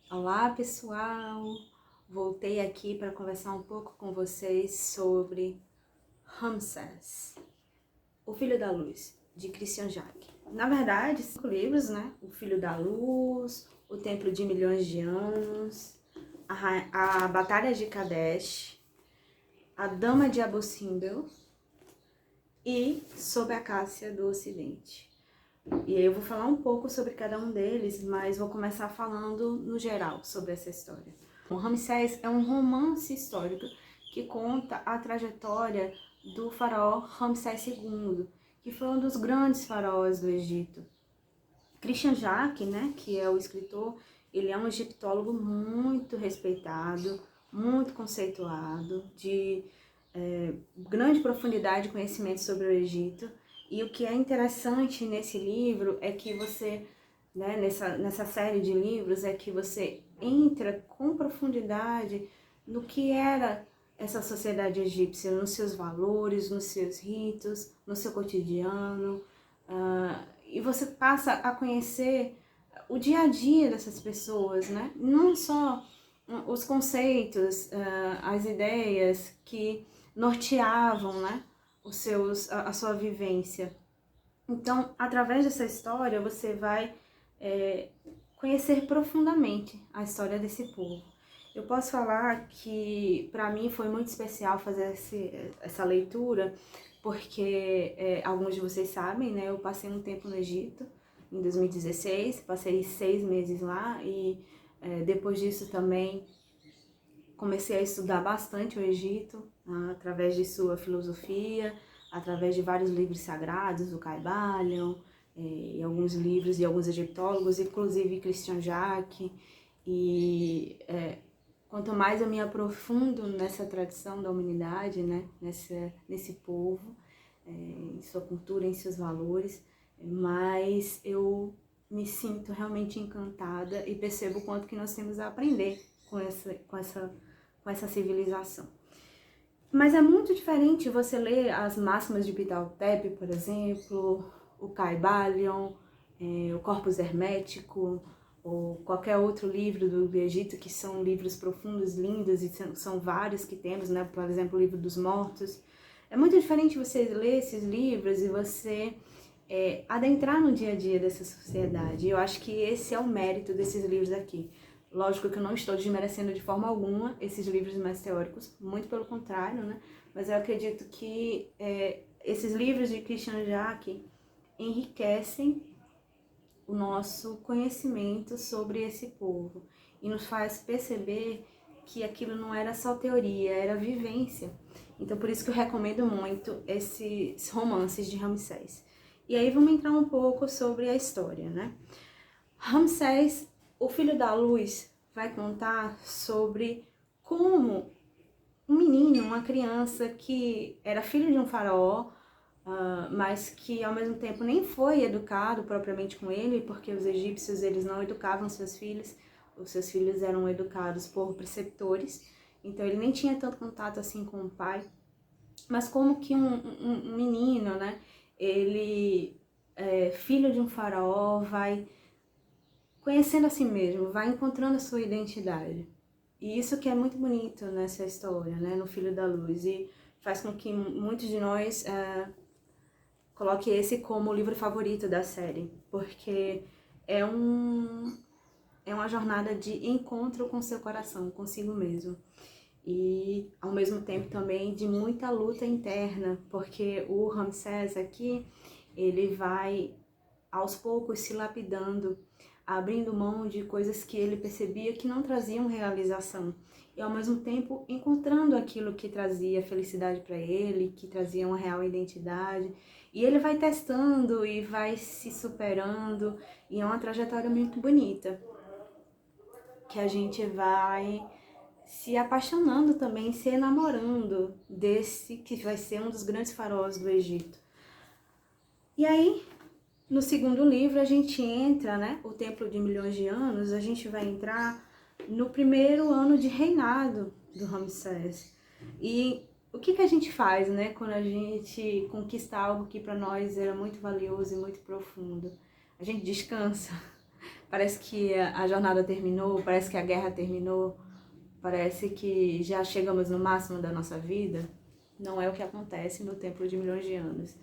Olá pessoal, voltei aqui para conversar um pouco com vocês sobre Ramsés, o Filho da Luz, de Christian Jacques. Na verdade, 5 livros, né? O Filho da Luz, O Templo de Milhões de Anos, a Batalha de Kadesh, A Dama de Abu Simbel e Sob a Cássia do Ocidente. E aí eu vou falar um pouco sobre cada um deles, mas vou começar falando no geral sobre essa história. O Ramsés é um romance histórico que conta a trajetória do faraó Ramsés II, que foi um dos grandes faraós do Egito. Christian Jacques, né, que é o escritor, ele é um egiptólogo muito respeitado, muito conceituado, de grande profundidade de conhecimento sobre o Egito. E o que é interessante nesse livro é que você, né, nessa série de livros, é que você entra com profundidade no que era essa sociedade egípcia, nos seus valores, nos seus ritos, no seu cotidiano, e você passa a conhecer o dia a dia dessas pessoas, né? Não só os conceitos, as ideias que norteavam, né, a sua vivência. Então, através dessa história, você vai conhecer profundamente a história desse povo. Eu posso falar que, para mim, foi muito especial fazer essa leitura, porque alguns de vocês sabem, né, eu passei um tempo no Egito, em 2016, passei 6 meses lá, e depois disso também comecei a estudar bastante o Egito, através de sua filosofia, através de vários livros sagrados, o Caibalion, e alguns livros de alguns egiptólogos, inclusive Christian Jacques. E quanto mais eu me aprofundo nessa tradição da humanidade, né, nesse povo, em sua cultura, em seus valores, mais eu me sinto realmente encantada e percebo o quanto que nós temos a aprender com essa civilização. Mas é muito diferente você ler as máximas de Ptah-Hotep, por exemplo, o Caibalion, o Corpus Hermético, ou qualquer outro livro do Egito, que são livros profundos, lindos, e são vários que temos, né? Por exemplo, o Livro dos Mortos. É muito diferente você ler esses livros e você adentrar no dia a dia dessa sociedade. Eu acho que esse é o mérito desses livros aqui. Lógico que eu não estou desmerecendo de forma alguma esses livros mais teóricos, muito pelo contrário, né? Mas eu acredito que esses livros de Christian Jacques enriquecem o nosso conhecimento sobre esse povo e nos faz perceber que aquilo não era só teoria, era vivência. Então por isso que eu recomendo muito esses romances de Ramsés. E aí vamos entrar um pouco sobre a história, né? Ramsés, o Filho da Luz, vai contar sobre como um menino, uma criança que era filho de um faraó, mas que ao mesmo tempo nem foi educado propriamente com ele, porque os egípcios eles não educavam seus filhos, os seus filhos eram educados por preceptores, então ele nem tinha tanto contato assim com o pai, mas como que um menino, né, ele, filho de um faraó, vai conhecendo a si mesmo, vai encontrando a sua identidade. E isso que é muito bonito nessa história, né, no Filho da Luz, e faz com que muitos de nós coloque esse como o livro favorito da série, porque é uma jornada de encontro com seu coração, consigo mesmo. E ao mesmo tempo também de muita luta interna, porque o Ramsés aqui, ele vai aos poucos se lapidando, abrindo mão de coisas que ele percebia que não traziam realização, e ao mesmo tempo encontrando aquilo que trazia felicidade para ele, que trazia uma real identidade, e ele vai testando e vai se superando, e é uma trajetória muito bonita, que a gente vai se apaixonando também, se enamorando desse que vai ser um dos grandes faraós do Egito. E aí, no segundo livro, a gente entra, né, o Templo de Milhões de Anos, a gente vai entrar no primeiro ano de reinado do Ramsés. E o que a gente faz, né, quando a gente conquista algo que para nós era muito valioso e muito profundo? A gente descansa, Parece que a jornada terminou, parece que a guerra terminou, parece que já chegamos no máximo da nossa vida. Não é o que acontece no Templo de Milhões de Anos.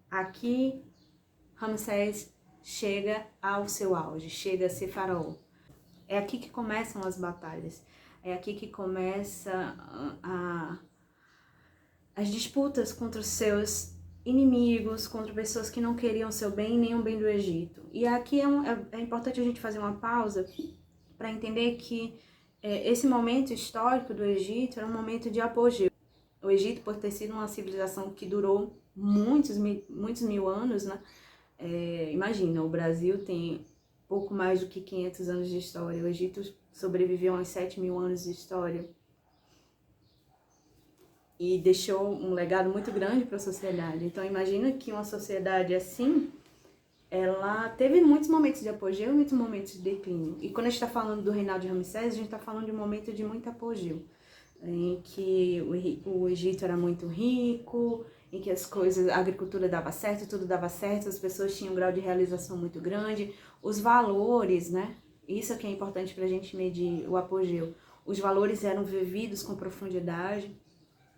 Aqui, Ramsés chega ao seu auge, chega a ser faraó. É aqui que começam as batalhas, é aqui que começa as disputas contra os seus inimigos, contra pessoas que não queriam seu bem nem o bem do Egito. E aqui é importante a gente fazer uma pausa para entender que esse momento histórico do Egito era um momento de apogeu. O Egito, por ter sido uma civilização que durou muitos mil anos, né? Imagina, o Brasil tem pouco mais do que 500 anos de história, o Egito sobreviveu a uns 7.000 anos de história e deixou um legado muito grande para a sociedade. Então imagina que uma sociedade assim, ela teve muitos momentos de apogeu e muitos momentos de declínio. E quando a gente está falando do reinado de Ramsés, a gente está falando de um momento de muito apogeu, em que o Egito era muito rico, em que as coisas, a agricultura dava certo, tudo dava certo, as pessoas tinham um grau de realização muito grande, os valores, né? Isso é que é importante para a gente medir o apogeu. Os valores eram vividos com profundidade,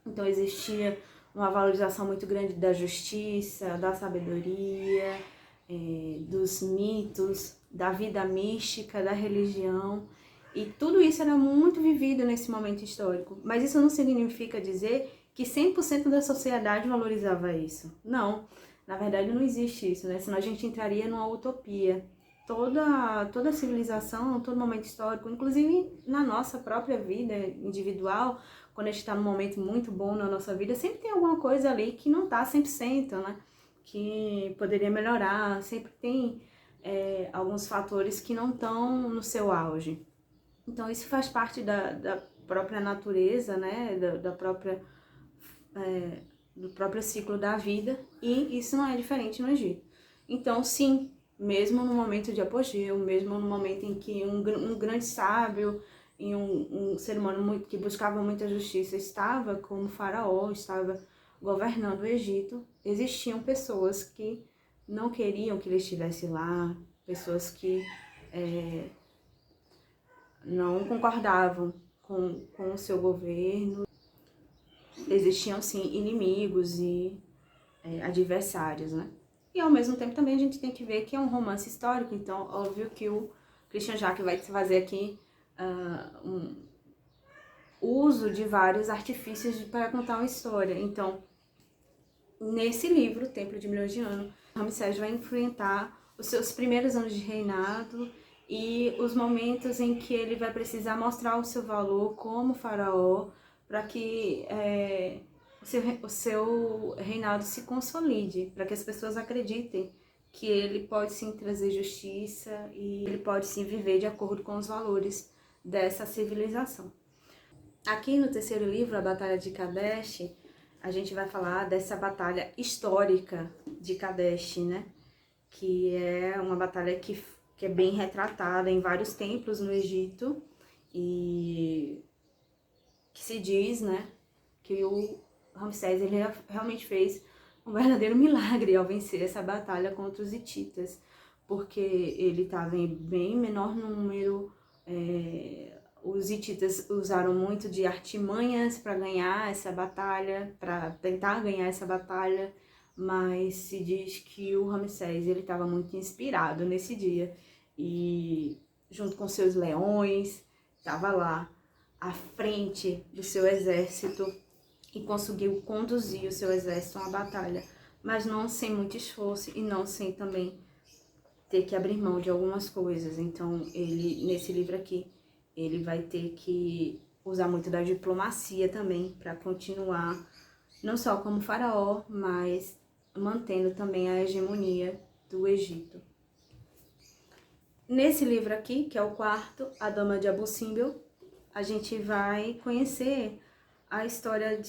então existia uma valorização muito grande da justiça, da sabedoria, dos mitos, da vida mística, da religião. E tudo isso era muito vivido nesse momento histórico. Mas isso não significa dizer que 100% da sociedade valorizava isso. Não, na verdade não existe isso, né? Senão a gente entraria numa utopia. Toda civilização, todo momento histórico, inclusive na nossa própria vida individual, quando a gente está num momento muito bom na nossa vida, sempre tem alguma coisa ali que não está 100%, né? Que poderia melhorar, sempre tem alguns fatores que não estão no seu auge. Então isso faz parte da própria natureza, né? Do próprio ciclo da vida, e isso não é diferente no Egito. Então sim, mesmo no momento de apogeu, mesmo no momento em que um grande sábio e um ser humano que buscava muita justiça estava como faraó, estava governando o Egito, existiam pessoas que não queriam que ele estivesse lá, pessoas que não concordavam com o seu governo. Existiam sim inimigos e adversários, né? E ao mesmo tempo também a gente tem que ver que é um romance histórico, então óbvio que o Christian Jacques vai fazer aqui um uso de vários artifícios para contar uma história. Então, nesse livro, Templo de Milhões de Anos, Ramsés vai enfrentar os seus primeiros anos de reinado e os momentos em que ele vai precisar mostrar o seu valor como faraó para que o seu reinado se consolide, para que as pessoas acreditem que ele pode sim trazer justiça e ele pode sim viver de acordo com os valores dessa civilização. Aqui no terceiro livro, A Batalha de Kadesh, a gente vai falar dessa batalha histórica de Kadesh, né? Que é uma batalha que é bem retratada em vários templos no Egito e que se diz, né, que o Ramsés ele realmente fez um verdadeiro milagre ao vencer essa batalha contra os hititas, porque ele estava em bem menor número, os hititas usaram muito de artimanhas para ganhar essa batalha, para tentar ganhar essa batalha, mas se diz que o Ramsés ele estava muito inspirado nesse dia e junto com seus leões estava lá à frente do seu exército e conseguiu conduzir o seu exército a uma batalha, mas não sem muito esforço e não sem também ter que abrir mão de algumas coisas. Então ele, nesse livro aqui, ele vai ter que usar muito da diplomacia também para continuar, não só como faraó, mas mantendo também a hegemonia do Egito. Nesse livro aqui, que é o quarto, A Dama de Abu Simbel, a gente vai conhecer a história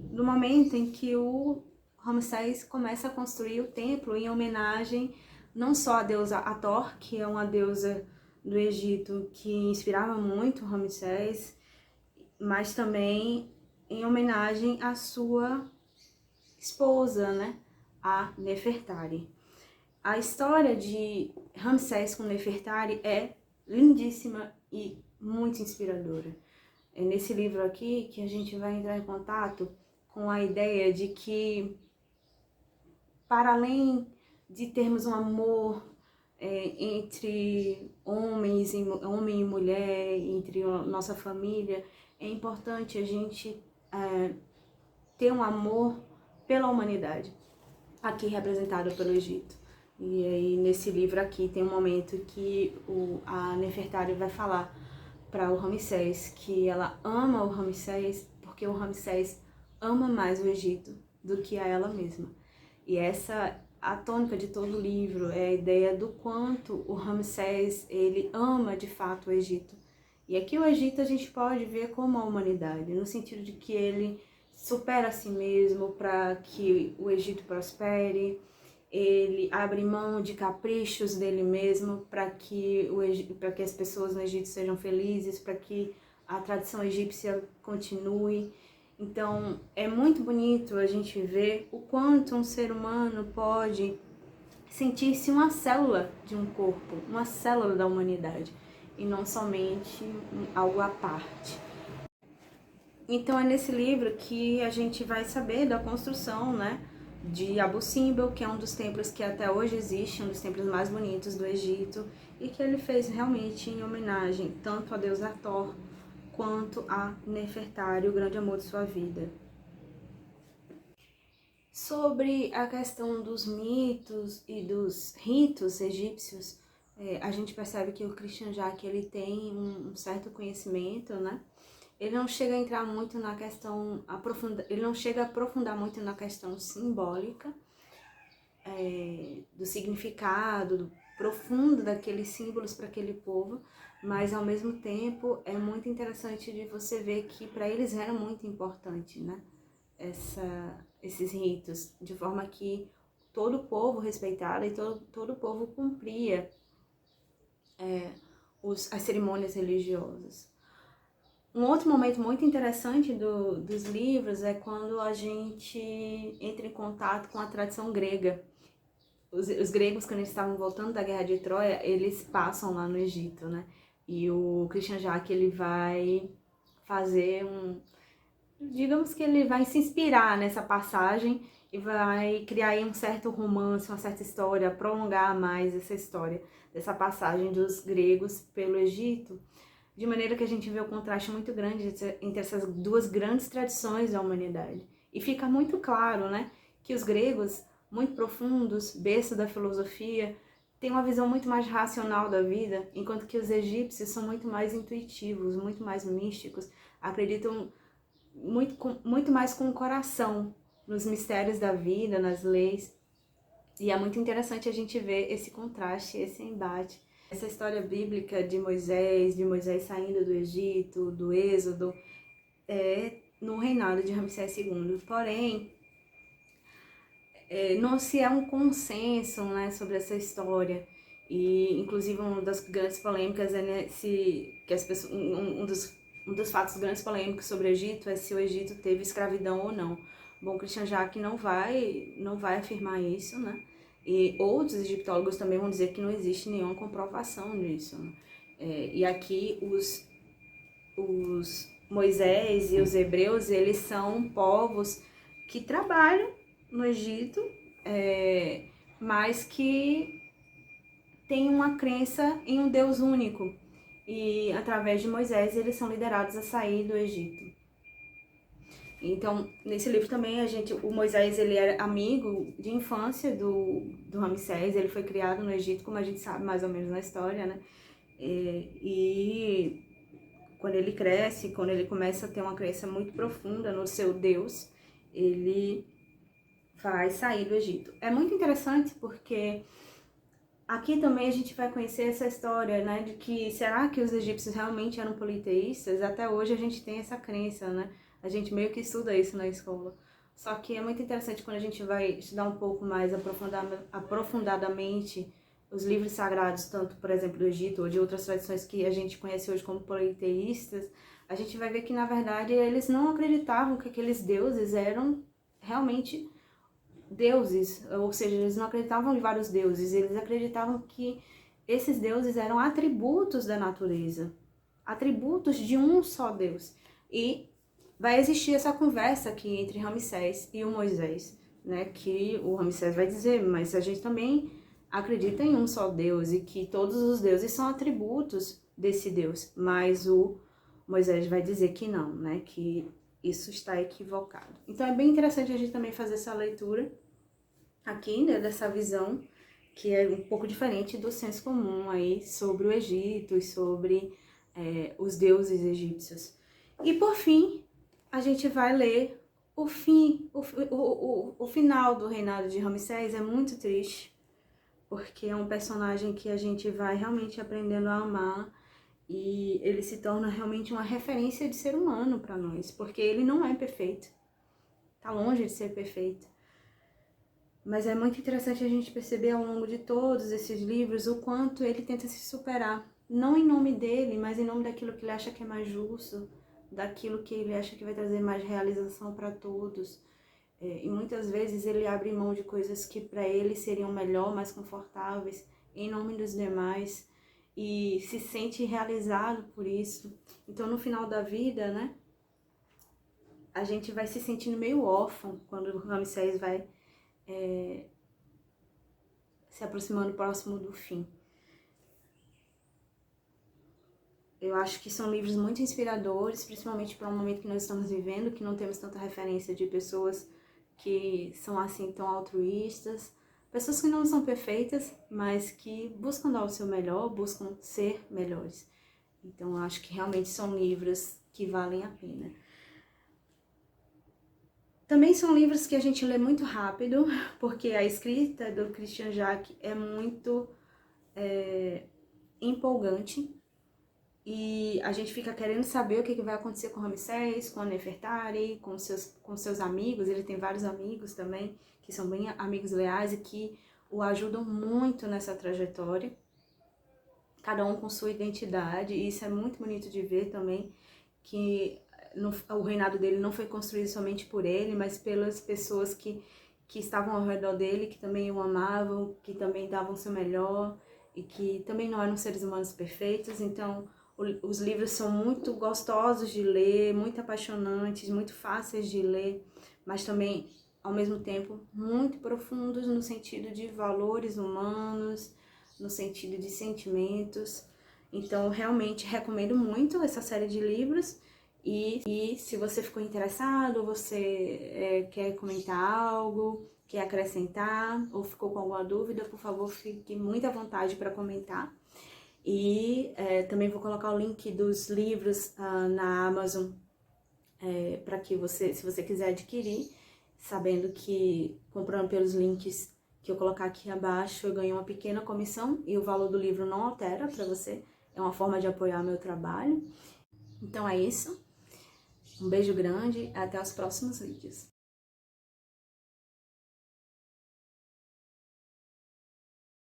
do momento em que o Ramsés começa a construir o templo em homenagem não só à deusa Hathor, que é uma deusa do Egito que inspirava muito Ramsés, mas também em homenagem à sua esposa, né, a Nefertari. A história de Ramsés com Nefertari é lindíssima e muito inspiradora. É nesse livro aqui que a gente vai entrar em contato com a ideia de que, para além de termos um amor entre homem e mulher, entre nossa família, é importante a gente ter um amor pela humanidade, aqui representado pelo Egito. E aí nesse livro aqui tem um momento que a Nefertari vai falar para o Ramsés que ela ama o Ramsés porque o Ramsés ama mais o Egito do que a ela mesma. E essa a tônica de todo o livro é a ideia do quanto o Ramsés ele ama de fato o Egito. E aqui o Egito a gente pode ver como a humanidade, no sentido de que ele supera a si mesmo para que o Egito prospere, ele abre mão de caprichos dele mesmo para que as pessoas no Egito sejam felizes, para que a tradição egípcia continue. Então é muito bonito a gente ver o quanto um ser humano pode sentir-se uma célula de um corpo, uma célula da humanidade, e não somente algo à parte. Então é nesse livro que a gente vai saber da construção, né, de Abu Simbel, que é um dos templos que até hoje existe, um dos templos mais bonitos do Egito, e que ele fez realmente em homenagem tanto a Deus Hathor quanto a Nefertari, o grande amor de sua vida. Sobre a questão dos mitos e dos ritos egípcios, a gente percebe que o Christian Jacques ele tem um certo conhecimento, né? Ele não chega a entrar muito na questão, ele não chega a aprofundar muito na questão simbólica, do significado profundo daqueles símbolos para aquele povo, mas ao mesmo tempo é muito interessante de você ver que para eles era muito importante, né? Esses ritos, de forma que todo o povo respeitava e todo o povo cumpria as cerimônias religiosas. Um outro momento muito interessante dos livros é quando a gente entra em contato com a tradição grega. Os gregos, quando eles estavam voltando da Guerra de Troia, eles passam lá no Egito, né? E o Christian Jacques, ele vai fazer digamos que ele vai se inspirar nessa passagem e vai criar aí um certo romance, uma certa história, prolongar mais essa história dessa passagem dos gregos pelo Egito, de maneira que a gente vê o contraste muito grande entre essas duas grandes tradições da humanidade. E fica muito claro, né, que os gregos, muito profundos, berço da filosofia, têm uma visão muito mais racional da vida, enquanto que os egípcios são muito mais intuitivos, muito mais místicos, acreditam muito mais com o coração nos mistérios da vida, nas leis. E é muito interessante a gente ver esse contraste, esse embate. Essa história bíblica de Moisés saindo do Egito, do Êxodo, no reinado de Ramsés II. Porém, não se é um consenso, né, sobre essa história. E, inclusive, uma das grandes polêmicas é, né, que as pessoas, um dos fatos grandes polêmicos sobre o Egito é se o Egito teve escravidão ou não. Bom, Christian Jacques não vai afirmar isso, né? E outros egiptólogos também vão dizer que não existe nenhuma comprovação disso, né? E aqui os Moisés e os hebreus, eles são povos que trabalham no Egito, mas que têm uma crença em um Deus único. E através de Moisés eles são liderados a sair do Egito. Então, nesse livro também o Moisés ele era amigo de infância do Ramsés, ele foi criado no Egito, como a gente sabe mais ou menos na história, né? E quando ele cresce, quando ele começa a ter uma crença muito profunda no seu Deus, ele vai sair do Egito. É muito interessante porque aqui também a gente vai conhecer essa história, né, de que será que os egípcios realmente eram politeístas? Até hoje a gente tem essa crença, né? A gente meio que estuda isso na escola. Só que é muito interessante quando a gente vai estudar um pouco mais aprofundadamente os livros sagrados, tanto, por exemplo, do Egito ou de outras tradições que a gente conhece hoje como politeístas, a gente vai ver que, na verdade, eles não acreditavam que aqueles deuses eram realmente deuses, ou seja, eles não acreditavam em vários deuses, eles acreditavam que esses deuses eram atributos da natureza, atributos de um só Deus. E vai existir essa conversa aqui entre Ramsés e o Moisés, né? Que o Ramsés vai dizer, mas a gente também acredita em um só Deus e que todos os deuses são atributos desse Deus. Mas o Moisés vai dizer que não, né? Que isso está equivocado. Então é bem interessante a gente também fazer essa leitura aqui, né? Dessa visão que é um pouco diferente do senso comum aí sobre o Egito e sobre os deuses egípcios. E por fim, a gente vai ler o fim, o final do reinado de Ramsés. É muito triste, porque é um personagem que a gente vai realmente aprendendo a amar e ele se torna realmente uma referência de ser humano para nós, porque ele não é perfeito, tá longe de ser perfeito. Mas é muito interessante a gente perceber ao longo de todos esses livros o quanto ele tenta se superar, não em nome dele, mas em nome daquilo que ele acha que é mais justo, daquilo que ele acha que vai trazer mais realização para todos. E muitas vezes ele abre mão de coisas que para ele seriam melhor, mais confortáveis, em nome dos demais, e se sente realizado por isso. Então no final da vida, né, a gente vai se sentindo meio órfão quando o Ramsés vai se aproximando próximo do fim. Eu acho que são livros muito inspiradores, principalmente para o momento que nós estamos vivendo, que não temos tanta referência de pessoas que são assim tão altruístas, pessoas que não são perfeitas, mas que buscam dar o seu melhor, buscam ser melhores. Então eu acho que realmente são livros que valem a pena. Também são livros que a gente lê muito rápido, porque a escrita do Christian Jacques é muito empolgante e a gente fica querendo saber o que vai acontecer com Ramsés, com a Nefertari, com seus amigos. Ele tem vários amigos também, que são bem amigos leais e que o ajudam muito nessa trajetória, cada um com sua identidade, e isso é muito bonito de ver também, que o reinado dele não foi construído somente por ele, mas pelas pessoas que estavam ao redor dele, que também o amavam, que também davam o seu melhor e que também não eram seres humanos perfeitos. Então, os livros são muito gostosos de ler, muito apaixonantes, muito fáceis de ler, mas também, ao mesmo tempo, muito profundos no sentido de valores humanos, no sentido de sentimentos. Então, realmente recomendo muito essa série de livros. E se você ficou interessado, você quer comentar algo, quer acrescentar ou ficou com alguma dúvida, por favor, fique muito à vontade para comentar. E também vou colocar o link dos livros na Amazon para que você, se você quiser adquirir, sabendo que comprando pelos links que eu colocar aqui abaixo, eu ganho uma pequena comissão e o valor do livro não altera para você. É uma forma de apoiar meu trabalho. Então é isso. Um beijo grande e até os próximos vídeos.